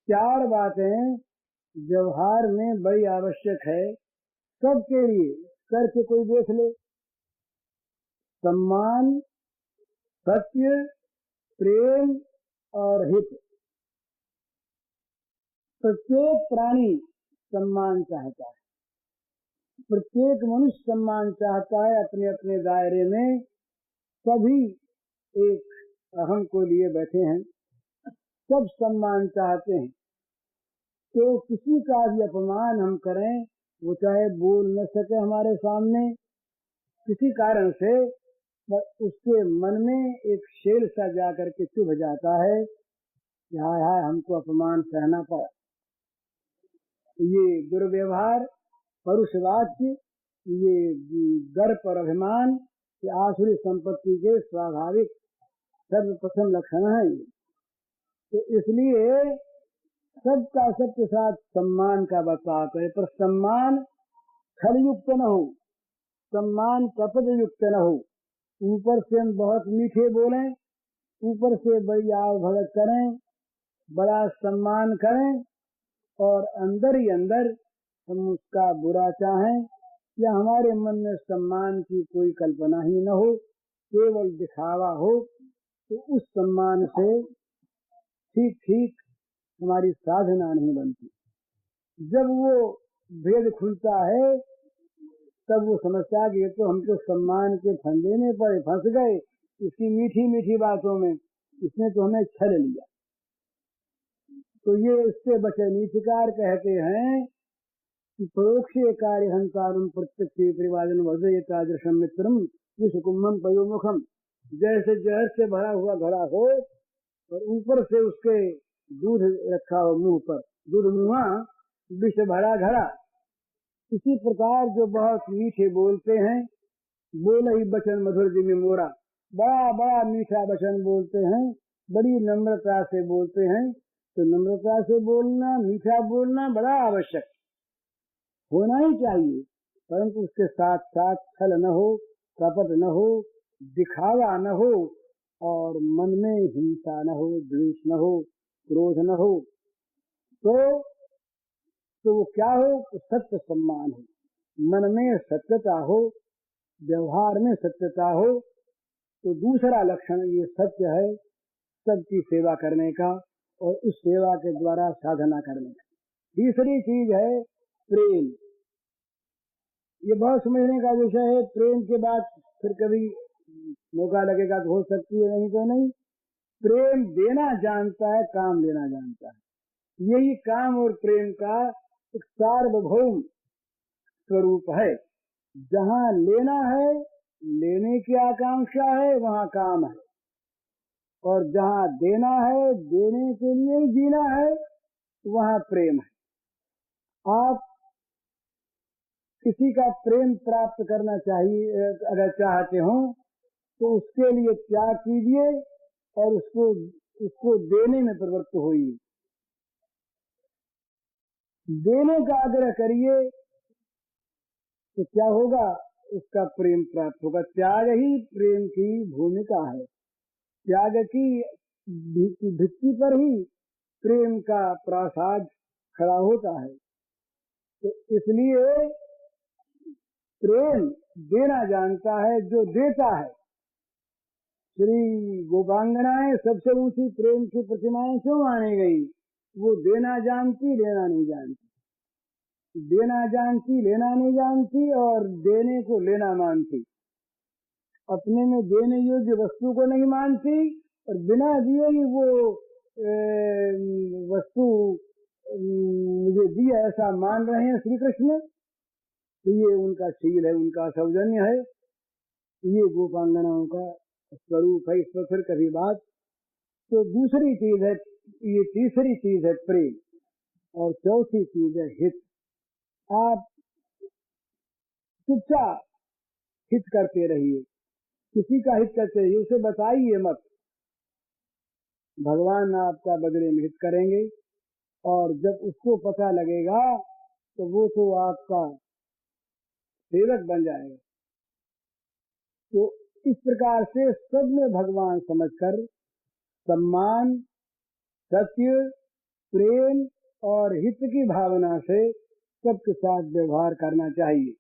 चार बातें व्यवहार में बड़ी आवश्यक है सबके लिए, करके कोई देख ले। सम्मान, सत्य, प्रेम और हित। प्रत्येक प्राणी सम्मान चाहता है, प्रत्येक मनुष्य सम्मान चाहता है। अपने अपने दायरे में सभी एक अहम को लिए बैठे हैं, सब सम्मान चाहते हैं। तो किसी का भी अपमान हम करें, वो चाहे बोल न सके हमारे सामने, किसी कारण से उसके मन में एक शेर सा जाकर के चुभ जाता है, हाय हाय हमको अपमान सहना पड़ा। ये दुर्व्यवहार, परुषवाच्य, ये गर्व और अभिमान, ये आसुरी संपत्ति के स्वाभाविक सर्वप्रथम लक्षण है। तो इसलिए सबका सबके साथ सम्मान का बर्ताव करे, पर सम्मान छलयुक्त न हो, सम्मान कपट युक्त न हो। ऊपर से हम बहुत मीठे बोलें, ऊपर से बड़ी आव भगत करें, बड़ा सम्मान करें, और अंदर ही अंदर हम उसका बुरा चाहें, या हमारे मन में सम्मान की कोई कल्पना ही न हो, केवल दिखावा हो, तो उस सम्मान से ठीक ठीक हमारी साधना नहीं बनती। जब वो भेद खुलता है तब वो समझता है कि ये तो हम तो सम्मान के फंदे में पड़े, फंस गए इसकी मीठी मीठी बातों में, इसने तो हमें छल लिया। तो ये इससे बचे नीतिकार कहते हैं कि परोक्षे कार्य हंकारम प्रत्यक्ष परिवादन वर्जयतादृशम मित्रम विषकुम्भम पयोमुखम। जैसे जहर से भरा हुआ घड़ा हो और ऊपर से उसके दूध रखा हो मुंह पर, दूध मुहा विष भरा घड़ा। इसी प्रकार जो बहुत मीठे बोलते हैं, बोले ही बचन मधुर जिमि मोरा, बड़ा बड़ा मीठा वचन बोलते हैं, बड़ी नम्रता से बोलते हैं। तो नम्रता से बोलना, मीठा बोलना बड़ा आवश्यक होना ही चाहिए, परंतु उसके साथ साथ छल न हो, कपट न हो, दिखावा न हो, और मन में हिंसा न हो, द्वेष न हो, क्रोध न हो। तो वो क्या हो, सत्य सम्मान हो, मन में सत्यता हो, व्यवहार में सत्यता हो। तो दूसरा लक्षण ये सत्य है, सबकी सेवा करने का और उस सेवा के द्वारा साधना करने का। तीसरी चीज है प्रेम। ये बहुत समझने का विषय है। प्रेम के बाद फिर कभी मौका लगेगा तो हो सकती है, नहीं तो नहीं। प्रेम देना जानता है, काम लेना जानता है। यही काम और प्रेम का एक सार्वभौम स्वरूप है। जहाँ लेना है, लेने की आकांक्षा है, वहाँ काम है, और जहाँ देना है, देने के लिए ही जीना है, वहाँ प्रेम है। आप किसी का प्रेम प्राप्त करना चाहिए, अगर चाहते हो तो उसके लिए त्याग कीजिए और उसको देने में प्रवृत्त होइए। देने का आग्रह करिए तो क्या होगा, उसका प्रेम प्राप्त होगा। त्याग ही प्रेम की भूमिका है। त्याग की भित्ति पर ही प्रेम का प्रासाद खड़ा होता है। तो इसलिए प्रेम देना जानता है जो देता है। श्री गोपांगनाएं सबसे ऊंची प्रेम की प्रतिमाएं क्यों मानी गई? वो देना जानती, लेना नहीं जानती। देना जानती, लेना नहीं जानती, और देने को लेना मानती। अपने में देने योग्य वस्तु को नहीं मानती, और बिना दिए ही वो वस्तु मुझे दी ऐसा मान रहे हैं श्री कृष्ण। तो ये उनका शील है, उनका सौजन्य है, ये गोपांगनाओं का स्वरूप है। इस पर फिर कभी बात। तो दूसरी चीज है ये, तीसरी चीज है प्रेम, और चौथी चीज है हित। आप चुपचाप हित करते रहिए, किसी का हित करते रहिए, उसे बताइए मत। भगवान आपका बदले में हित करेंगे, और जब उसको पता लगेगा तो वो तो आपका सेवक बन जाएगा। तो इस प्रकार से सब में भगवान समझकर सम्मान, सत्य, प्रेम और हित की भावना से सबके साथ व्यवहार करना चाहिए।